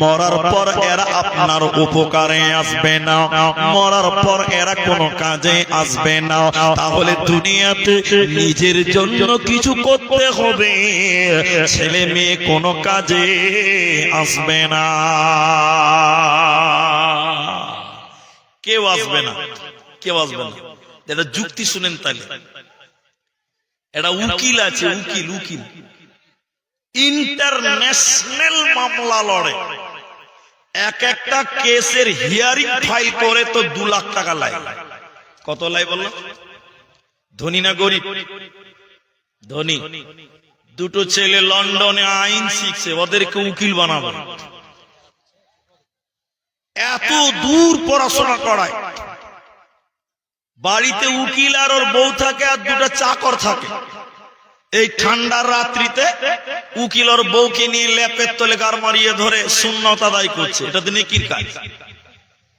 মরার পর এরা আপনার উপকারে আসবে না, মরার পর এরা কোনো কাজে আসবে না। তাহলে দুনিয়াতে নিজের জন্য কিছু করতে হবে, ছেলে মেয়ে কোনো কাজে আসবে না, কেউ আসবে না, কেউ আসবে না। এটা যুক্তি শুনেন তাহলে। এটা উকিল আছে, উকিল উকিল ইন্টারন্যাশনাল মামলা লড়ে, এক একটা কেসের হিয়ারিং ফাইল করে তো 2 লাখ টাকা লাগে। কত লাই বললো? ধনী না গরিব? ধনী। দুটো ছেলে লন্ডনে আইন শিখছে, ওদেরকে উকিল বানাবে, এত দূর পড়াশোনা করায়। বাড়িতে উকিল আর ওর বউ থাকে আর 2টা চাকর থাকে। এই ঠান্ডার রাত্রিতে উকিল ওর বউকে নিয়ে লেপের তলে গার মারিয়ে ধরে সুন্নত আদায় করছে, এটা তো নেকির কাজ।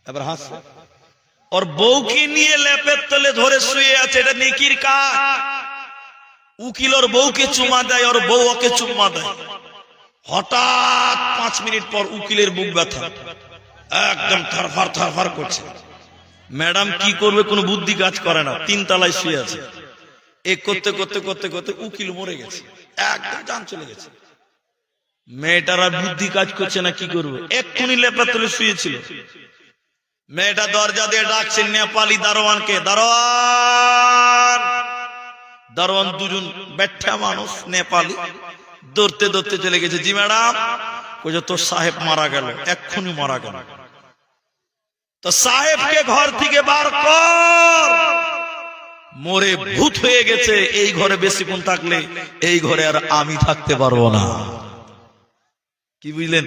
এবার হাসছে, ওর বউকে নিয়ে লেপের তলে ধরে শুয়ে আছে, এটা নেকির কাজ। উকিল ওর বউকে চুমা দেয়, ওর বউ ওকে চুমা দেয়। হঠাৎ 5 মিনিট পর উকিলের বুক ব্যথা, একদম থারফার থারফার করছে। ম্যাডাম কি করবে কোনো বুদ্ধি কাজ করে না, 3 তলায় শুয়ে আছে। এক করতে করতে করতে করতে উকিল মরে গেছে, একদম জান চলে গেছে। মেয়েটারা বুদ্ধি কাজ করছে না, কি করবে? এক্ষুনি লেপার তলে শুয়েছিল। মেয়েটা দরজা দিয়ে ডাকছে নেপালি দারোয়ানকে, দারোয়ান। দারোয়ান 2জন ব্যাঠা মানুষ নেপালি, দৌড়তে দৌড়তে চলে গেছে। জি ম্যাডাম। কইছে তোর সাহেব মারা গেল, এক্ষুনি মারা গেল। তো সাহেবকে ঘর থেকে বার কর, মরে ভূত হয়ে গেছে। এই ঘরে বেশিক্ষণ থাকলে এই ঘরে আর আমি থাকতে পারবো না। কি বুঝলেন?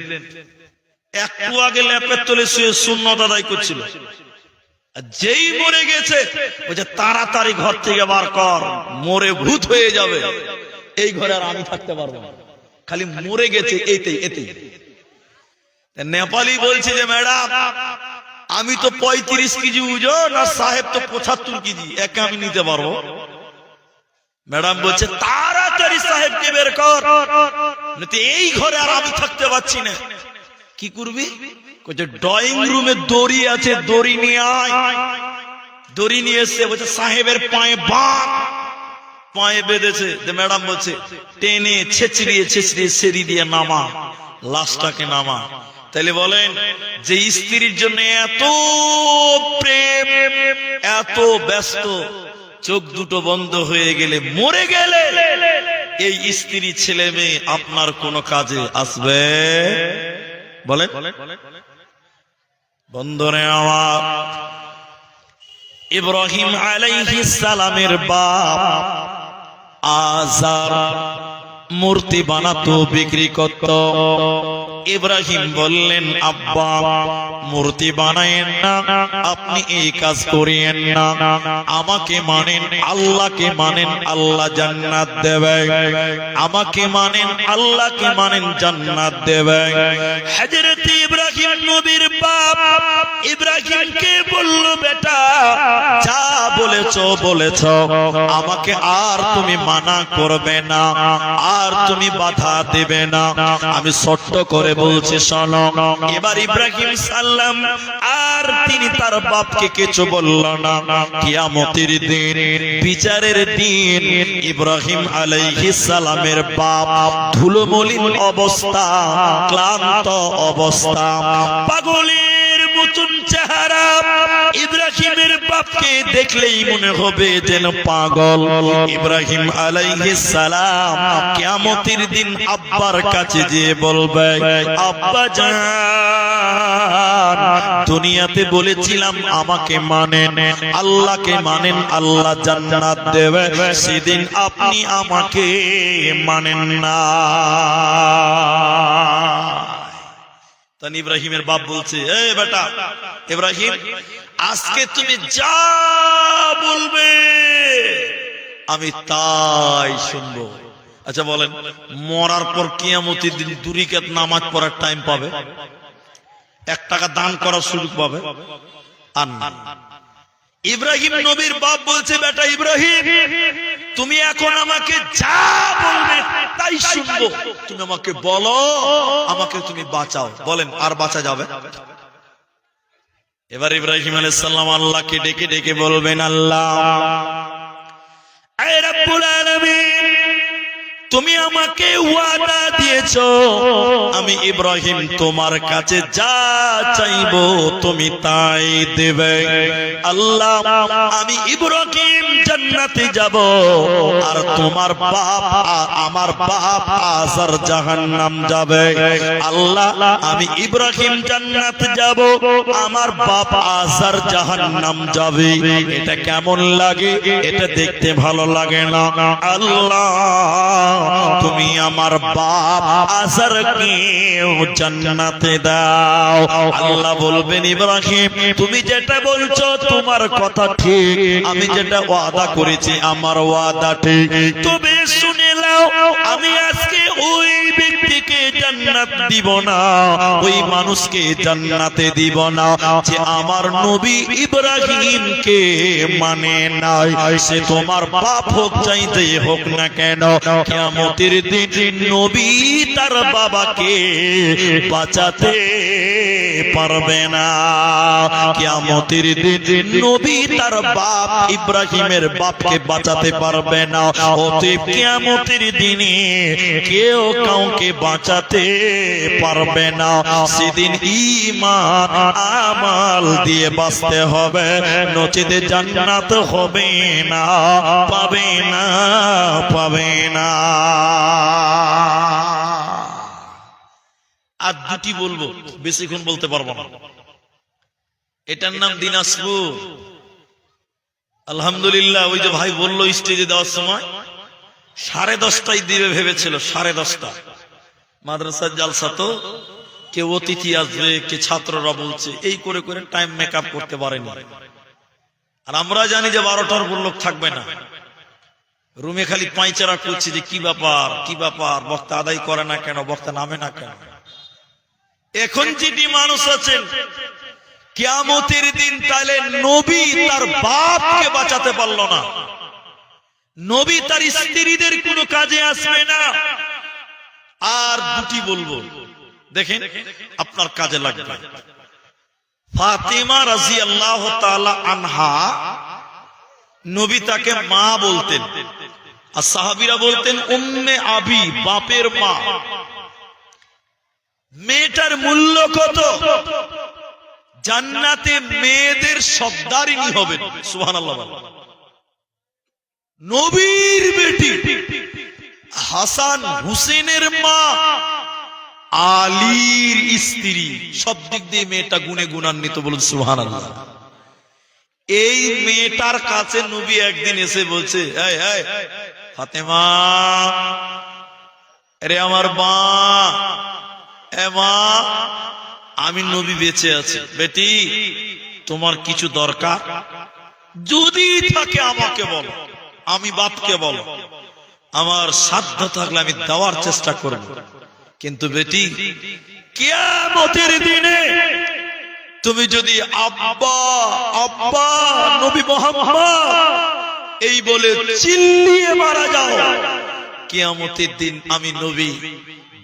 একটু আগে ল্যাপের তলে শুয়ে সুন্নত আদায় করছিল, যেই মরে গেছে বলছে তাড়াতাড়ি ঘর থেকে বার কর, মরে ভূত হয়ে যাবে, এই ঘরে আর আমি থাকতে পারবো না। খালি মরে গেছে এতেই এতেই। নেপালি বলছে যে ম্যাডাম আমি তো 35 কেজি ওজন আর সাহেব তো 75 কেজি, একে আমি নিতে পারবো। ম্যাডাম বলছে তাড়াতাড়ি সাহেবকে বের কর, এই ঘরে আর আমি থাকতে পারছি না। কি করবি? ড্রয়িং রুমে দড়ি আছে, দড়ি নিয়ে আয়। দড়ি নিয়ে এসে বলছে সাহেবের পায়ে বাঁধ, পায়ে বেঁধেছে। ম্যাডাম বলছে টেনে ছেঁচড়িয়ে ছেঁচড়িয়ে সেরি দিয়ে নামা, লাশটাকে নামা। তাহলে বলেন যে স্ত্রীর জন্য এত প্রেম, এত ব্যস্ত, চোখ দুটো বন্ধ হয়ে গেলে, মরে গেলে এই স্ত্রী ছেলে মেয়ে আপনার কোন কাজে আসবে? বলেন বন্ধুরে আমার, ইব্রাহিম আলাইহিস সালামের বাপ আজার মূর্তি বানাতো, বিক্রি করত। ইব্রাহিম বললেন আব্বা মূর্তি বানায়েন না, আপনি এই কাজ করিয়েন না, আমাকে মানেন, আল্লাহকে মানেন, আল্লাহ জান্নাত দেবে। আমাকে মানেন, আল্লাহকে মানেন, জান্নাত দেবে। হযরত ইব্রাহিম নবীর বাপ ইব্রাহিমকে বলল বেটা যা বলেছো বলেছো, আমাকে আর তুমি মানা করবে না, আর তুমি বাধা দেবে না। আমি ছোট্ট করে বলছি শোনো। এবার ইব্রাহিম সাল্লাম আর তিনি তার বাপকে কিছু বলল না। কিয়ামতের দিন, বিচারের দিন, ইব্রাহিম আলাইহিস সালামের বাপ ধুলোমলিন অবস্থা, ক্লান্ত অবস্থা, পাগলের মতন চেহারা। ইব্রাহিমের বাপকে দেখলেই মনে হবে যেন পাগল। ইব্রাহিম আলাইহিস সালাম কিয়ামতের দিন আব্বার কাছে গিয়ে বলবে আব্বা জান, দুনিয়াতে বলেছিলাম আমাকে মানেন, আল্লাহকে মানেন, আল্লাহ জান্নাত দেবে, সেদিন আপনি আমাকে মানেন না। তখন ইব্রাহিমের বাপ বলছে এ বেটা ইব্রাহিম, আজকে তুমি যা বলবে আমি তাই শুনবো। আচ্ছা বলেন, মরার পর কিয়ামতের দিন 2 রাকাত নামাজ পড়ার টাইম পাবে, 1 টাকা দান করার সুযোগ পাবে? আর না। ইব্রাহিম নবীর বাপ বলছে, বেটা ইব্রাহিম, তুমি এখন আমাকে যা বলবে তাই শুনবো, তুমি আমাকে বলো, আমাকে তুমি বাঁচাও। বলেন, আর বাঁচা যাবে? এবার ইব্রাহিম আলাইহিস সালাম আল্লাহকে ডেকে ডেকে বলবেন, আল্লাহ, এ রব্বুল আলামিন, তুমি আমাকে ওয়াদা দিয়েছো, আমি ইব্রাহিম তোমার কাছে যা চাইবো তুমি তাই দেবে। আল্লাহ, আমি ইব্রাহিম জান্নাতে যাব, আর তোমার বাপ, আমার বাপ আজার জাহান্নাম যাবে। আল্লাহ, আমি ইব্রাহিম জান্নাতে যাব, আমার বাপ আজার জাহান্নাম যাবে। এটা কেমন লাগে? এটা দেখতে ভালো লাগে না। আল্লাহ, তুমি আমার বাপ আজারকে জান্নাতে দাও। আল্লাহ বলবেন, ইব্রাহিম, তুমি যেটা বলছো তোমার কথা ঠিক, আমি যেটা ওয়াদা করেছি আমার ওয়াদা ঠিক। তবে শুনে নাও, আমি আজকে ওই ব্যক্তিকে জান্নাত দিব না, ওই মানুষকে জান্নাতে দিব না যে আমার নবী ইব্রাহিমকে মানে নাই। সে তোমার বাপ হোক, চাইতে হোক না কেন, কিয়ামতের দিন নবী তার বাবাকে বাঁচাতে পারবে না। কিয়ামতের দিন নবী তার বাপ ইব্রাহিমের বাপকে বাঁচাতে পারবে না। অতএব কিয়ামতের দিনে কেউ কাউকে বাঁচাতে পারবে না। সেদিন ঈমান আমাল দিয়ে বাঁচতে হবে, নচেতে জান্নাত হবে না, পাবে না, পাবে না। আর দুটি বলবো, বেশিক্ষণ বলতে পারবো না। এটার নাম দিনাজপুর। আলহামদুলিল্লাহ, ওই যে ভাই বললো স্টেজে দেওয়ার সময় 10:30টায় দিবে ভেবেছিল, 10:30। মাদ্রাসার জালসা তো, কেউ অতিথি আসবে, কে ছাত্ররা বলছে, এই করে করে টাইম মেকআপ করতে পারেনি। আর আমরা জানি যে 12টার উপর লোক থাকবে না। রুমে খালি পাঁইচারা করছে যে কি ব্যাপার, কি ব্যাপার, বক্তা আদায় করে না কেন, বক্তা নামে না কেন। এখন যেটি মানুষ আছেন, কিয়ামতের দিন তাহলে নবী তার বাপকে বাঁচাতে পারলো না, নবী তার স্ত্রীদের কোনো কাজে আসবে না। আর দুটি বলবো, দেখেন আপনার কাজে লাগবে। ফাতিমা রাদিয়াল্লাহু তাআলা আনহা, নবী তাকে মা বলতেন, আর সাহাবীরা বলতেন উম্মে আবি, বাপের মা। মেয়েটার মূল্য কত? জান্নাতে মেয়েদের সর্দারিনী হবেন। সুবহানাল্লাহ। নবীর বেটি হাসান হুসেনের মা, আলীর স্ত্রী, সব দিক দিয়ে মেয়েটা গুণে গুণান্বিত। বলুন সুবহানাল্লাহ। এই মেয়েটার কাছে নবী একদিন এসে বলছে, এই এই ফাতেমা, আরে আমার মা, এ মা, আমি নবী বেঁচে আছি, বেটি তোমার কিছু দরকার যদি থাকে আমাকে বলো, আমি বাপকে বলো, আমার সাধ্য থাকলে আমি দেওয়ার চেষ্টা করব। কিন্তু বেটি, কিয়ামতের দিনে তুমি যদি আব্বা আব্বা নবী মুহাম্মদ এই বলে চিল্লিয়ে মারা যাও, কিয়ামতের দিন আমি নবী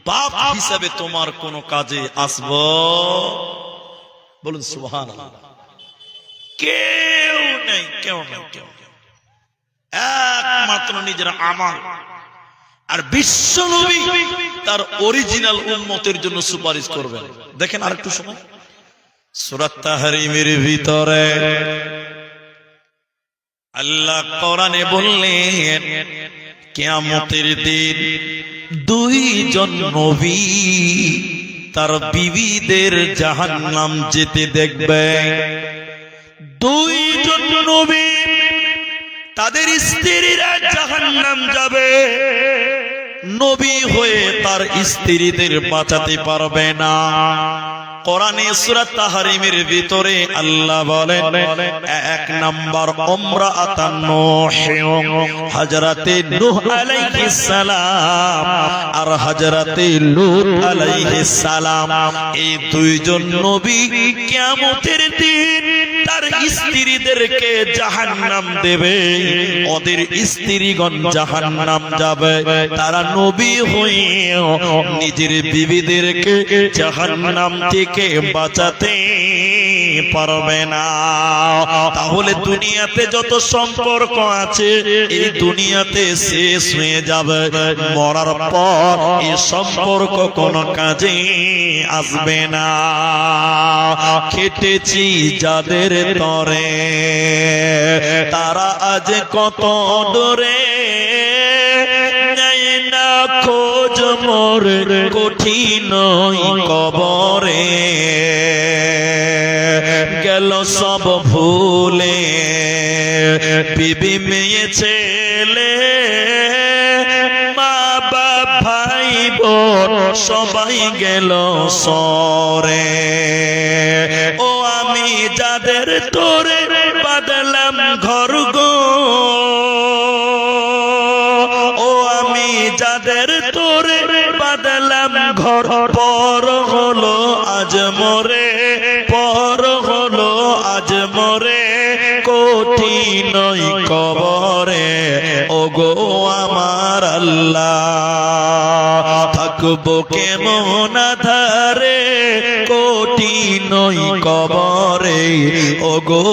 বাপ হিসাবে তোমার কোন কাজে আসব? বলুন সুবহানাল্লাহ। কেউ নেই, কেউ নেই, কেউ নেই, একমাত্র নিজের আমল। আর বিশ্ব নবী তার অরিজিনাল উম্মতের জন্য সুপারিশ করবেন। দেখেন আরেকটু সময়, সূরা তাহরিমের ভিতরে আল্লাহ কোরআনে বললেন, কিয়ামতের দিন দুইজন নবী তার বিবিদের জাহান্নাম যেতে দেখবে। দুইজন নবী তাদের স্ত্রীরা জাহান্নাম যাবে, নবী হয়ে তার স্ত্রীদের বাঁচাতে পারবে না। কোরআনে সূরা তাহরিমের ভিতরে আল্লাহ বলেন, এক নাম্বার ইমরাআতুন নূহ, হযরতে নূহ আলাইহিস সালাম আর হযরতে লূত আলাইহিস সালাম, এই দুইজন নবী কিয়ামতের দিন তার স্ত্রীদেরকে জাহান্নাম দেবে, ওদের স্ত্রীগণ জাহান্নাম যাবে, তারা নবী হয়ে নিজের বিবিদেরকে জাহান্নাম থেকে বাঁচাতে পারবে না। তাহলে দুনিয়াতে যত সম্পর্ক আছে এই দুনিয়াতে শেষ হয়ে যাবে, মরার পর এই সম্পর্ক কোনো কাজে আসবে না। খেটেছি যাদের তরে তারা আজ কত দূরে, নেয় না খোঁজ মোর কঠিন কবরে, গেল সব ভুলে বিবি মেয়ে ছেলে, মা বাপ ভাই বোন সবাই গেল সরে। ও আমি যাদের তোরে বাঁধলাম ঘর গো, ও আমি যাদের তোরে বাঁধলাম ঘর, পর হলো আজ মরে, পর হলো আজ মরে কঠিন কবরে। ও গো আমার আল্লাহ থাকবো কেমন ধারে কঠিন কবরে, ও গো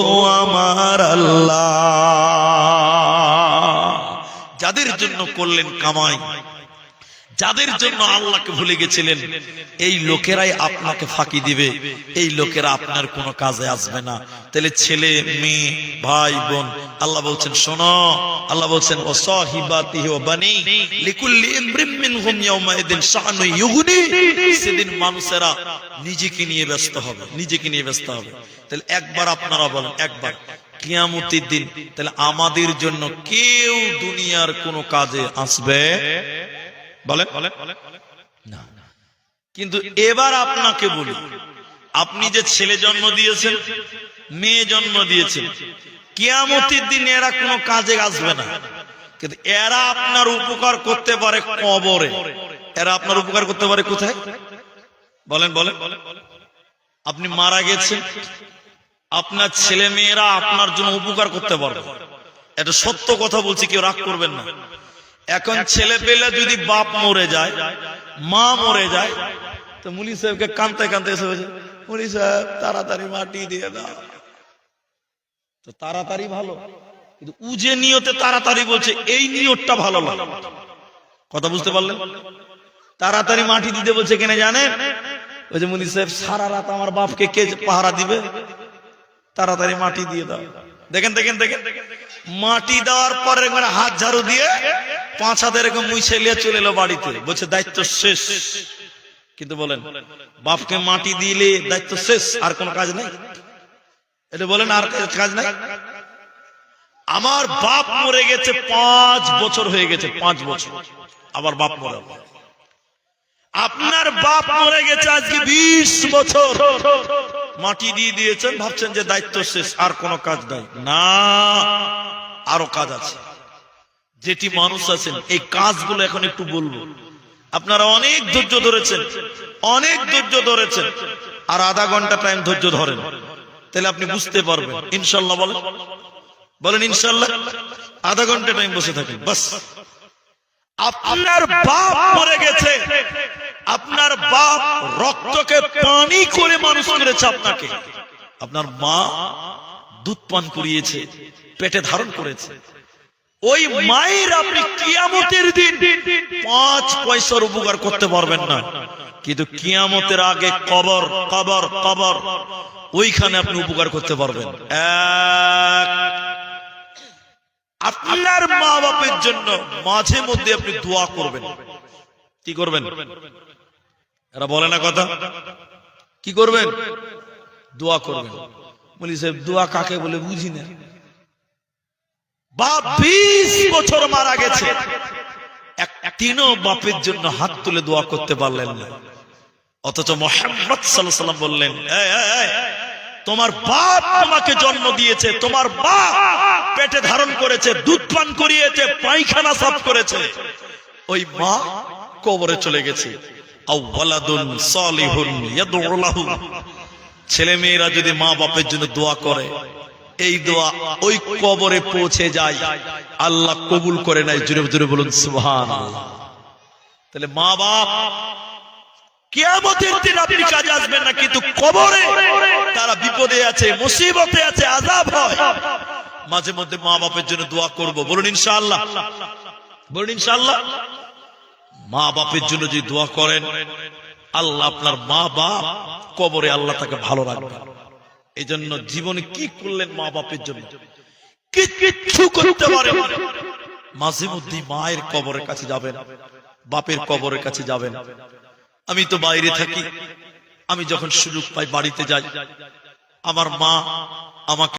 আমার আল্লাহ। যাদের জন্য করলেন কামাই, যাদের জন্য আল্লাহকে ভুলে গেছিলেন, এই লোকেরাই আপনাকে ফাঁকি দিবে, এই লোকেরা আপনার কোনো কাজে আসবে না। তাহলে ছেলে মেয়ে ভাই বোন আল্লাহ বলছেন শোনো, আল্লাহ বলছেন ও সাহিবাতিহি ওয়া বানি লিকুল্লি ইমরিন মিনহুম ইয়াওমাইদিন শাআনুন ইউগনি। সেদিন মানুষেরা নিজেকে নিয়ে ব্যস্ত হবে, নিজেকে নিয়ে ব্যস্ত হবে। তাহলে একবার আপনারা বলেন, একবার কিয়ামতের দিন তাহলে আমাদের জন্য কেউ দুনিয়ার কোনো কাজে আসবে বলেন না। কিন্তু এবার আপনাকে বলি, আপনি যে ছেলে জন্ম দিয়েছেন, মেয়ে জন্ম দিয়েছেন, কিয়ামতের দিন এরা কোনো কাজে আসবে না, কিন্তু এরা আপনার উপকার করতে পারে কবরে। এরা আপনার উপকার করতে পারে কোথায় বলেন বলেন? আপনি মারা গেছেন, আপনার ছেলে মেয়েরা আপনার জন্য উপকার করতে পারবে, এটা সত্য কথা বলছি, কেউ রাগ করবেন না। এখন ছেলে পেলে যদি বাপ মরে যায়, মা মরে যায়, তো মুলি সাহেবকে কানতে কানতে এসে বলছে মুলি সাহেব তাড়াতাড়ি মাটি দিয়ে দাও। তো তাড়াতাড়ি ভালো, কিন্তু ও যে নিয়তে তাড়াতাড়ি বলছে এই নিয়তটা ভালো না। কথা বুঝতে পারলেন? তাড়াতাড়ি মাটি দিতে বলছে কেন জানেন? ওই যে মুলি সাহেব সারা রাত আমার বাপকে কে পাহারা দিবে, তাড়াতাড়ি মাটি দিয়ে দাও। দেখেন দেখেন দেখেন, মাটি দেওয়ার পরে হাত ঝাড়ু দিয়ে 5 হাত এরকম মুছে নিয়ে চলে এলো বাড়িতে, বলছে দায়িত্ব শেষ। কিন্তু বলেন বাপকে মাটি দিলে দায়িত্ব শেষ, আর কোন কাজ নেই? এটা বলেন আর কাজ নাই? আমার বাপ মরে গেছে 5 বছর হয়ে গেছে, 5 বছর আবার বাপ মরে। আপনার বাপ মরে গেছে আজকে 20 বছর, মাটি দিয়ে দিয়েছেন, ভাবছেন যে দায়িত্ব শেষ, আর কোনো কাজ নাই। না, আরো কাজ আছে। যেটি মানুষ আছেন এই কাজগুলো এখন একটু বলবো। আপনারা অনেক ধৈর্য ধরেছেন, অনেক ধৈর্য ধরেছেন, আর আধা ঘন্টা টাইম ধৈর্য ধরেন, তাহলে আপনি বুঝতে পারবেন ইনশাল্লাহ। বলেন বলেন ইনশাল্লাহ। আধা ঘন্টা টাইম বসে থাকেন বাস। আপনার বাপ মরে গেছে, আপনার বাপ রক্তকে পানি করে মানুষ করেছে আপনাকে, আপনার মা দুধ পান করিয়েছে, পেটে ধারণ করেছে। ওই মায়ের আপনি কিয়ামতের দিন 5 পয়সার উপকার করতে পারবেন না, কিন্তু কিয়ামতের আগে কবর কবর কবর, ওইখানে আপনি উপকার করতে পারবেন। আপনার মা বাপের জন্য মাঝে মধ্যে আপনি দোয়া করবেন। কি করবেন? এরা বলে না কথা, কি করবেন? দোয়া করবেন। বলি সাহেব দোয়া কাকে বলে বুঝি না। বাপ 20 বছর মারা গেছে, একদিনও বাপের জন্য হাত তুলে দোয়া করতে পারলেন না, অথচ মুহাম্মদ সাল্লাল্লাহু আলাইহি ওয়াসাল্লাম বললেন তোমার বাপ তোমাকে জন্ম দিয়েছে, তোমার বাপ পেটে ধারণ করেছে, দুধ পান করিয়েছে, পায়খানা সাফ করেছে, ওই মা কবরে চলে গেছে। আও ওয়ালাদুন সালিহুন ইয়াদউ লাহু, ছেলে মেয়েরা যদি মা বাপের জন্য দোয়া করে, এই দোয়া ওই কবরে পৌঁছে যায়, আল্লাহ কবুল করে নাই। জোরে জোরে বলুন সুবহানাল্লাহ। তাহলে মা বাপ কিয়ামতের দিন আপনি কাজে আসবেন না, কিন্তু কবরে তারা বিপদে আছে, মুসিবতে আছে, আযাব হয়। মাঝে মধ্যে মা বাপের জন্য দোয়া করব, বলুন ইনশাআল্লাহ, বলুন ইনশাআল্লাহ। মা বাপের জন্য যদি দোয়া করেন, আল্লাহ আপনার মা বাপ কবরে আল্লাহ তাকে ভালো রাখবে। এই জন্য জীবনে কি করলেন মা বাপের জন্য? কিচ্ছু করতে পারেন। মাঝে মধ্যে মায়ের কবরের কাছে যাবেন, বাপের কবরের কাছে যাবেন। আমি তো বাইরে থাকি, আমি যখন সুযোগ পাই বাড়িতে যাই। আমার মা আমাকে